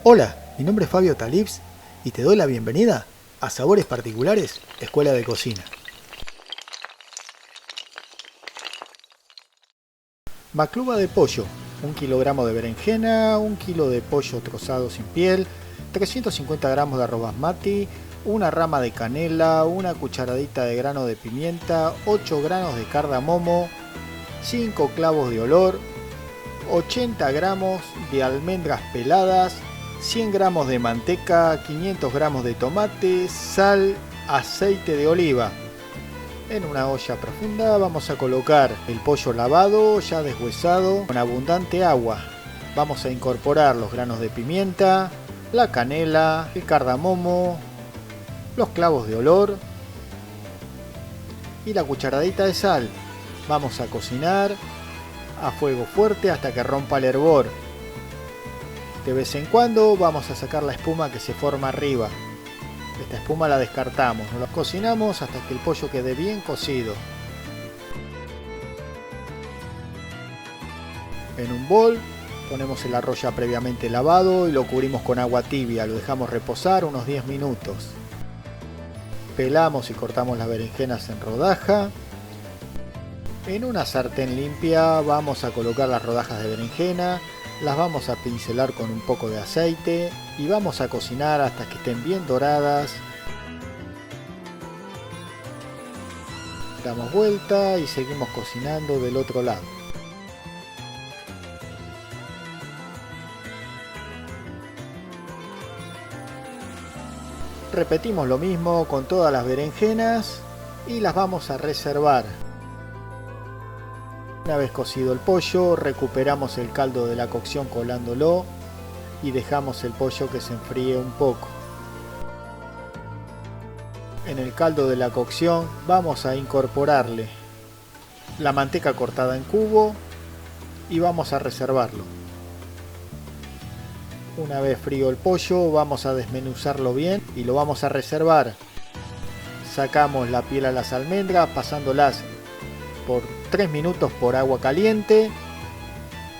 Hola, mi nombre es Fabio Talibs y te doy la bienvenida a Sabores Particulares, Escuela de Cocina. Macluba de pollo, 1 kilogramo de berenjena, 1 kilo de pollo trozado sin piel, 350 gramos de arroz basmati, una rama de canela, una cucharadita de grano de pimienta, 8 granos de cardamomo, 5 clavos de olor, 80 gramos de almendras peladas, 100 gramos de manteca, 500 gramos de tomate, sal, aceite de oliva. En una olla profunda vamos a colocar el pollo lavado, ya deshuesado, con abundante agua. Vamos a incorporar los granos de pimienta, la canela, el cardamomo, los clavos de olor y la cucharadita de sal. Vamos a cocinar a fuego fuerte hasta que rompa el hervor. De vez en cuando vamos a sacar la espuma que se forma arriba. Esta espuma la descartamos, no la cocinamos hasta que el pollo quede bien cocido. En un bol ponemos el arroz ya previamente lavado y lo cubrimos con agua tibia, lo dejamos reposar unos 10 minutos. Pelamos y cortamos las berenjenas en rodaja. En una sartén limpia vamos a colocar las rodajas de berenjena, las vamos a pincelar con un poco de aceite y vamos a cocinar hasta que estén bien doradas. Damos vuelta y seguimos cocinando del otro lado. Repetimos lo mismo con todas las berenjenas y las vamos a reservar. Una vez cocido el pollo, recuperamos el caldo de la cocción colándolo y dejamos el pollo que se enfríe un poco. En el caldo de la cocción vamos a incorporarle la manteca cortada en cubo y vamos a reservarlo. Una vez frío el pollo, vamos a desmenuzarlo bien y lo vamos a reservar. Sacamos la piel a las almendras pasándolas por 3 minutos por agua caliente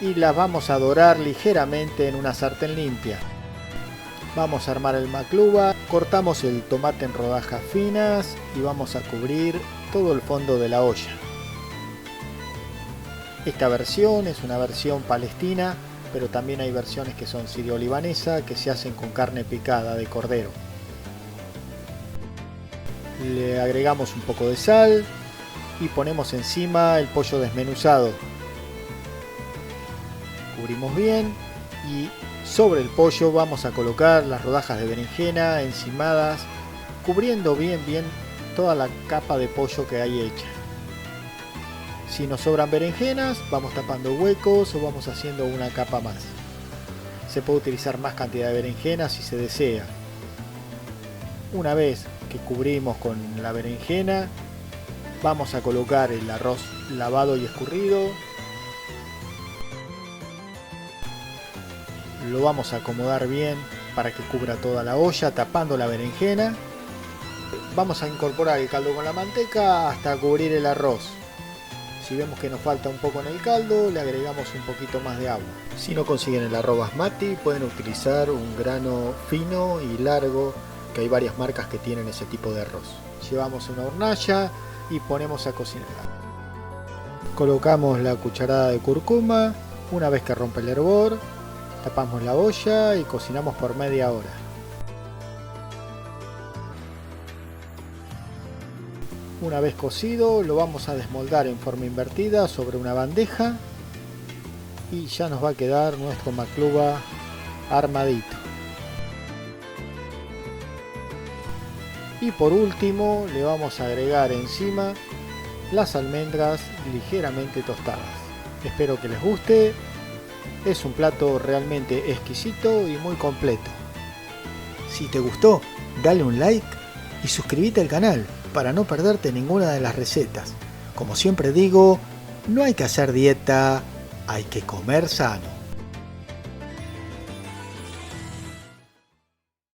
y las vamos a dorar ligeramente en una sartén limpia. Vamos a armar el macluba, cortamos el tomate en rodajas finas y vamos a cubrir todo el fondo de la olla. Esta versión es una versión palestina, pero también hay versiones que son sirio-libanesa que se hacen con carne picada de cordero. Le agregamos un poco de sal y ponemos encima el pollo desmenuzado. Cubrimos bien y sobre el pollo vamos a colocar las rodajas de berenjena encimadas, cubriendo bien toda la capa de pollo que hay hecha. Si nos sobran berenjenas, vamos tapando huecos o vamos haciendo una capa más. Se puede utilizar más cantidad de berenjenas si se desea. Una vez que cubrimos con la berenjena, vamos a colocar el arroz lavado y escurrido. Lo vamos a acomodar bien para que cubra toda la olla, tapando la berenjena. Vamos a incorporar el caldo con la manteca hasta cubrir el arroz. Si vemos que nos falta un poco en el caldo, le agregamos un poquito más de agua. Si no consiguen el arroz basmati, pueden utilizar un grano fino y largo, que hay varias marcas que tienen ese tipo de arroz. Llevamos una hornalla y ponemos a cocinar. Colocamos la cucharada de cúrcuma. Una vez que rompe el hervor, tapamos la olla y cocinamos por media hora. Una vez cocido, lo vamos a desmoldar en forma invertida sobre una bandeja y ya nos va a quedar nuestro macluba armadito. Y por último le vamos a agregar encima las almendras ligeramente tostadas. Espero que les guste. Es un plato realmente exquisito y muy completo. Si te gustó, dale un like y suscríbete al canal para no perderte ninguna de las recetas. Como siempre digo, no hay que hacer dieta, hay que comer sano.